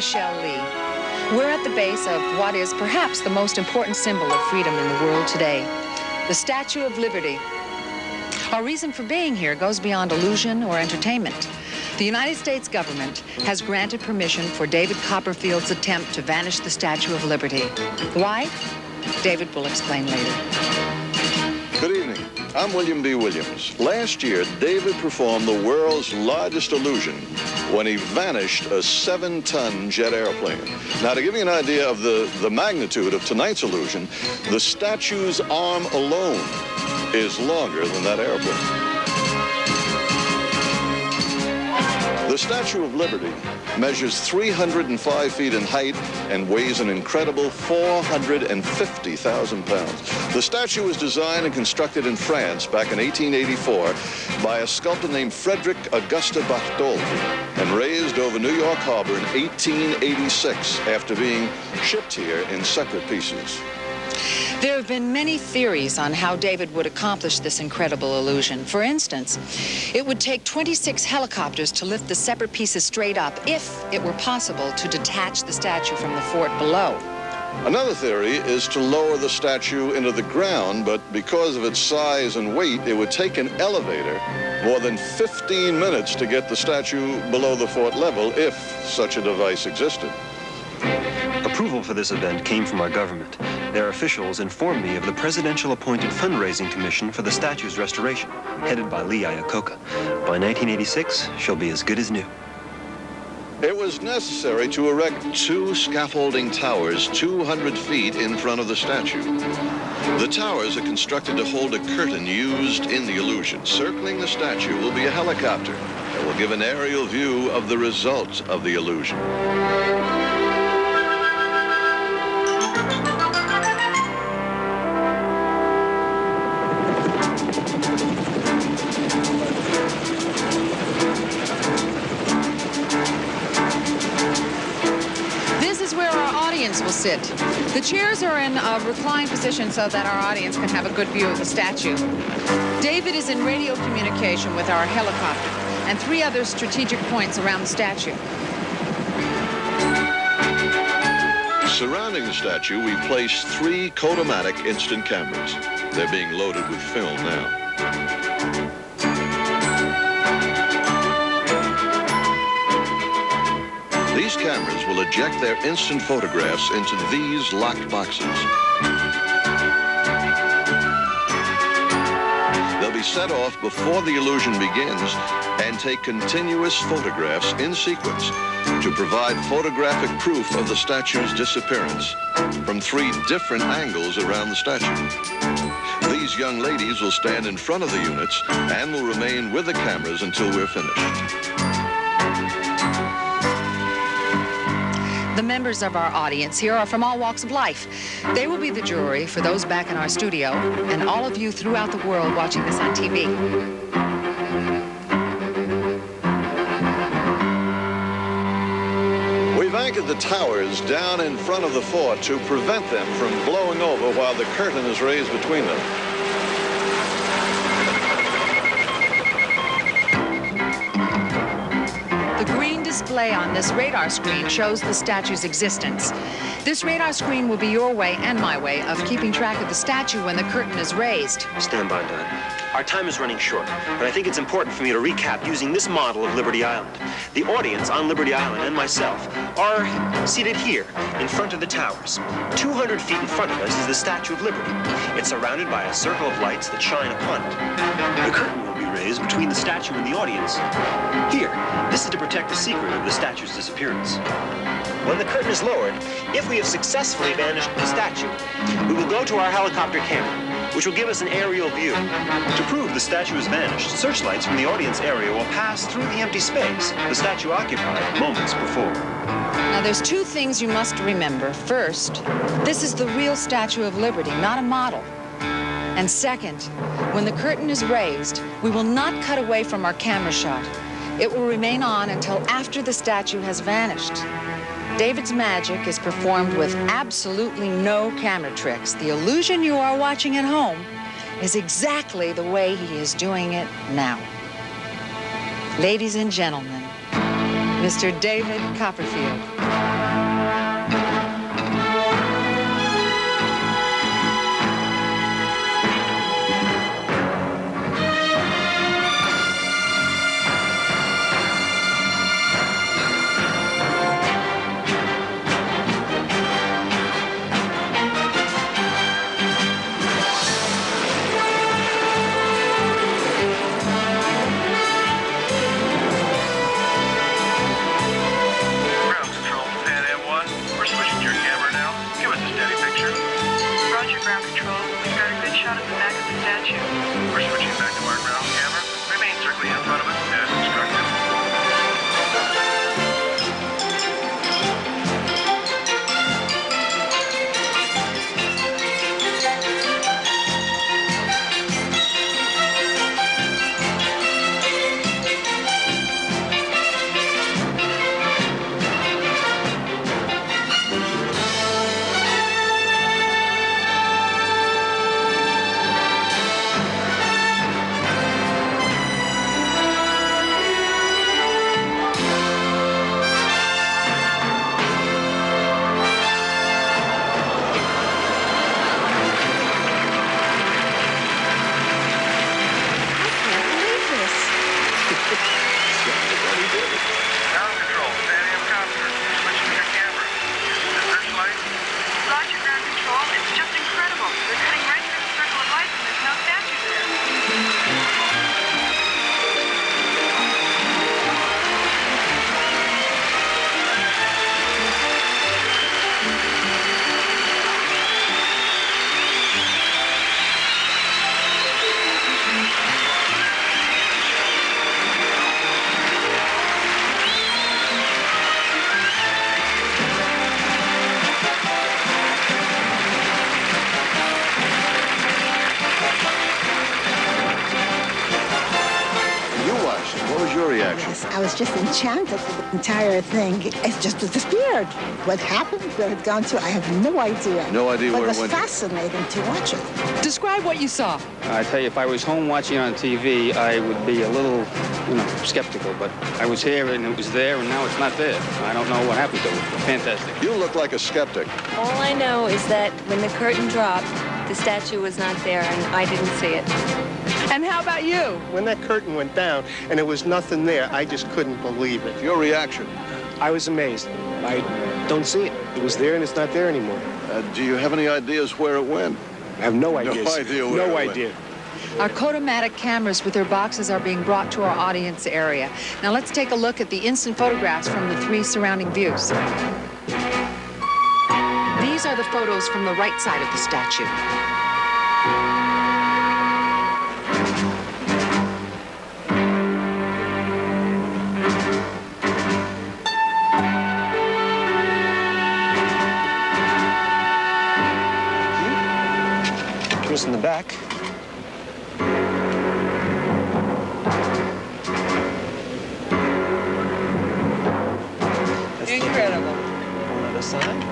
Michelle Lee. We're at the base of what is perhaps the most important symbol of freedom in the world today, the Statue of Liberty. Our reason for being here goes beyond illusion or entertainment. The United States government has granted permission for David Copperfield's attempt to vanish the Statue of Liberty. Why? David will explain later. Good evening. I'm William B. Williams. Last year, David performed the world's largest illusion when he vanished a 7-ton jet airplane. Now, to give you an idea of the magnitude of tonight's illusion, the statue's arm alone is longer than that airplane. The Statue of Liberty measures 305 feet in height and weighs an incredible 450,000 pounds. The statue was designed and constructed in France back in 1884 by a sculptor named Frederick Auguste Bartholdi and raised over New York Harbor in 1886 after being shipped here in separate pieces. There have been many theories on how David would accomplish this incredible illusion. For instance, it would take 26 helicopters to lift the separate pieces straight up if it were possible to detach the statue from the fort below. Another theory is to lower the statue into the ground, but because of its size and weight, it would take an elevator more than 15 minutes to get the statue below the fort level if such a device existed. Approval for this event came from our government. Their officials informed me of the presidential-appointed fundraising commission for the statue's restoration, headed by Lee Iacocca. By 1986, she'll be as good as new. It was necessary to erect 2 scaffolding towers 200 feet in front of the statue. The towers are constructed to hold a curtain used in the illusion. Circling the statue will be a helicopter that will give an aerial view of the result of the illusion. Will sit. The chairs are in a reclined position so that our audience can have a good view of the statue. David is in radio communication with our helicopter and 3 other strategic points around the statue. Surrounding the statue, we placed 3 Kodomatic instant cameras. They're being loaded with film now. These cameras will eject their instant photographs into these locked boxes. They'll be set off before the illusion begins and take continuous photographs in sequence to provide photographic proof of the statue's disappearance from 3 different angles around the statue. These young ladies will stand in front of the units and will remain with the cameras until we're finished. The members of our audience here are from all walks of life. They will be the jury for those back in our studio and all of you throughout the world watching this on TV. We've anchored the towers down in front of the fort to prevent them from blowing over while the curtain is raised between them. Display on this radar screen shows the statue's existence. This radar screen will be your way and my way of keeping track of the statue when the curtain is raised. Stand by, Don. Our time is running short, but I think it's important for me to recap using this model of Liberty Island. The audience on Liberty Island and myself are seated here in front of the towers. 200 feet in front of us is the Statue of Liberty. It's surrounded by a circle of lights that shine upon it. The curtain will be raised between the statue and the audience. Here, this is to protect the secret of the statue's disappearance. When the curtain is lowered, if we have successfully vanished the statue, we will go to our helicopter camera, which will give us an aerial view. To prove the statue has vanished, searchlights from the audience area will pass through the empty space the statue occupied moments before. Now, there's 2 things you must remember. First, this is the real Statue of Liberty, not a model. And second, when the curtain is raised, we will not cut away from our camera shot. It will remain on until after the statue has vanished. David's magic is performed with absolutely no camera tricks. The illusion you are watching at home is exactly the way he is doing it now. Ladies and gentlemen, Mr. David Copperfield. I was just enchanted with the entire thing. It just disappeared. What happened, where it gone to, I have no idea. No idea where it went. But it was fascinating to watch it. Describe what you saw. I tell you, if I was home watching on TV, I would be a little, skeptical. But I was here and it was there, and now it's not there. I don't know what happened to it. Fantastic. You look like a skeptic. All I know is that when the curtain dropped, the statue was not there, and I didn't see it. And how about you? When that curtain went down and there was nothing there, I just couldn't believe it. Your reaction? I was amazed. I don't see it. It was there and it's not there anymore. Do you have any ideas where it went? I have no idea. No idea where No it went. idea. Our Kodomatic cameras with their boxes are being brought to our audience area. Now let's take a look at the instant photographs from the 3 surrounding views. These are the photos from the right side of the statue. Criss in the back. Incredible. On the other side.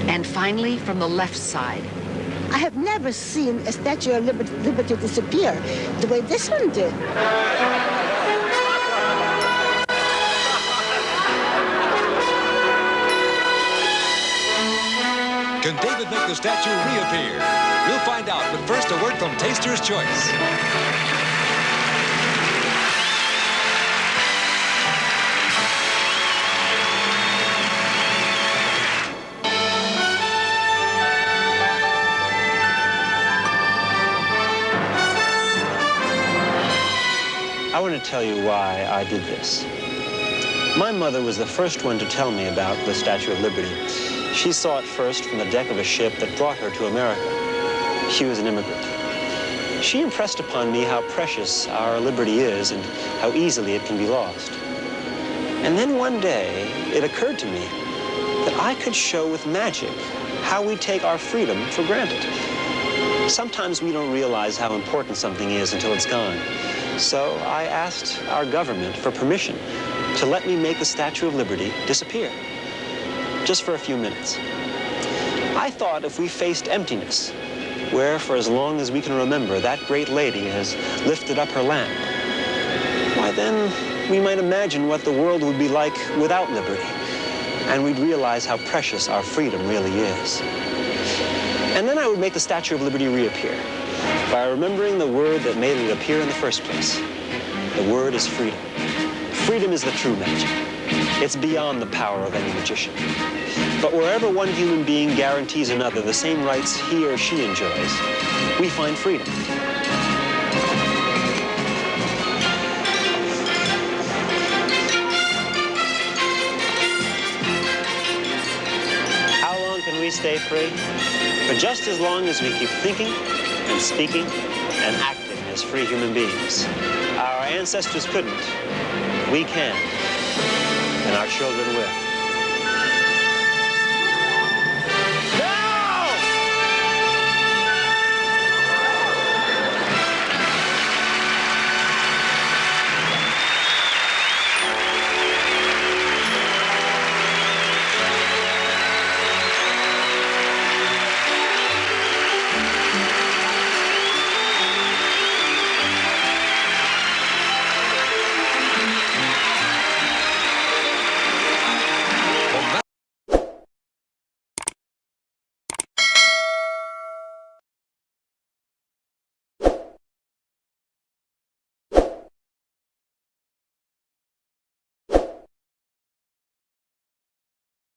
And finally, from the left side. I have never seen a Statue of Liberty disappear the way this one did. Can David make the statue reappear? We'll find out, but first a word from Taster's Choice. I want to tell you why I did this. My mother was the first one to tell me about the Statue of Liberty. She saw it first from the deck of a ship that brought her to America. She was an immigrant. She impressed upon me how precious our liberty is and how easily it can be lost. And then one day, it occurred to me that I could show with magic how we take our freedom for granted. Sometimes we don't realize how important something is until it's gone. So I asked our government for permission to let me make the Statue of Liberty disappear, just for a few minutes. I thought if we faced emptiness, where for as long as we can remember, that great lady has lifted up her lamp, why then we might imagine what the world would be like without liberty, and we'd realize how precious our freedom really is. And then I would make the Statue of Liberty reappear by remembering the word that made it appear in the first place. The word is freedom. Freedom is the true magic. It's beyond the power of any magician. But wherever one human being guarantees another the same rights he or she enjoys, we find freedom. How long can we stay free? For just as long as we keep thinking and speaking and acting as free human beings. Our ancestors couldn't. We can. And our children will.